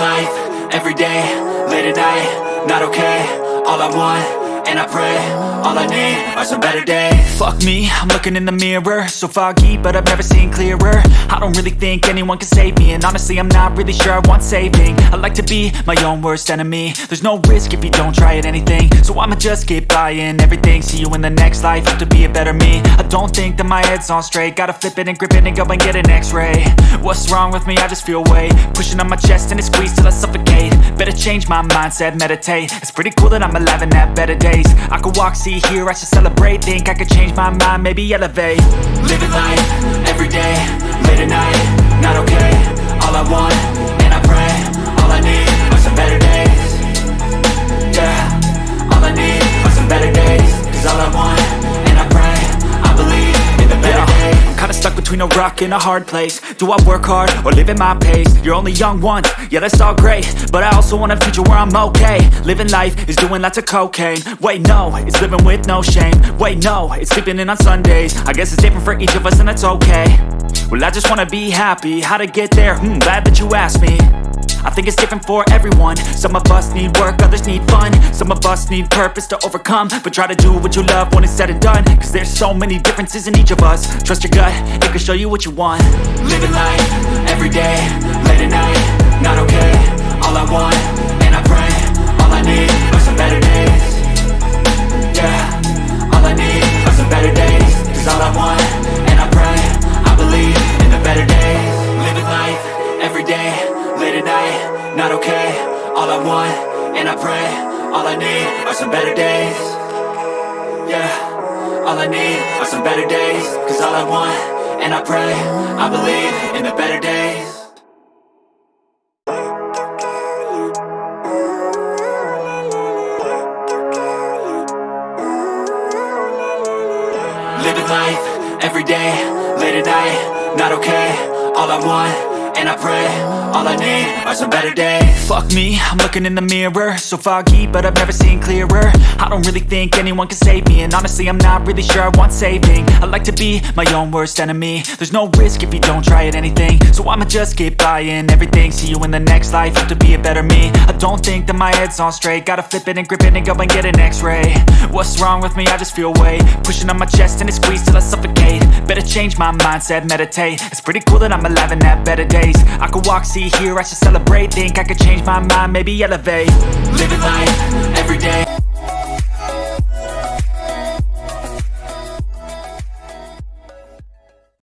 life, everyday, late at night, not okay. All I want, and I pray, all I need are some better days. Fuck me, I'm looking in the mirror, so foggy, but I've never seen clearer. I don't really think anyone can save me, and honestly I'm not really sure I want saving. I like to be my own worst enemy. There's no risk if you don't try at anything, so I'ma just keep buying everything. See you in the next life, have to be a better me. I don't think that my head's on straight, gotta flip it and grip it and go and get an x-ray. What's wrong with me? I just feel weight pushing on my chest and it squeezes till I suffocate. Better change my mindset, meditate. It's pretty cool that I'm alive and have better days. I could walk, see, hear, I should celebrate. Think I could change my mind, maybe elevate. Living life, everyday, late at night, not okay. All I want, and I pray, all I need are some better days. Yeah, all I need are some better days. Cause all I want, and I pray, I believe in the better days. I'm kinda stuck between a rock and a hard place. Do I work hard or live at my pace? You're only young once, yeah that's all great, but I also want a future where I'm okay. Living life is doing lots of cocaine. Wait no, it's living with no shame. Wait no, it's sleeping in on Sundays. I guess it's different for each of us and that's okay. Well I just wanna be happy, how to get there? Glad that you asked me. I think it's different for everyone. Some of us need work, others need fun. Some of us need purpose to overcome. But try to do what you love when it's said and done. Cause there's so many differences in each of us. Trust your gut, it can show you what you want. Living life, everyday, late at night, not okay. All I want, and I pray, all I need are some better days. Yeah, all I need are some better days. Cause all I want, and I pray, I believe in the better days. Living life, everyday, late at night, not okay. All I want, and I pray, all I need are some better days. Yeah, all I need are some better days. Cause all I want, and I pray, I believe in the better days. Living life, everyday, late at night, not okay. All I want, and I pray, all I need are some better days. Fuck me, I'm looking in the mirror, so foggy, but I've never seen clearer. I don't really think anyone can save me, and honestly I'm not really sure I want saving. I like to be my own worst enemy. There's no risk if you don't try at anything, so I'ma just keep buying everything. See you in the next life, have to be a better me. I don't think that my head's on straight, gotta flip it and grip it and go and get an x-ray. What's wrong with me? I just feel weight pushing on my chest and it squeezes till I suffocate. Better change my mindset, meditate. It's pretty cool that I'm alive and have better days. I could walk, see, hear, I should celebrate. Think I could change my mind, maybe elevate. Living life, everyday.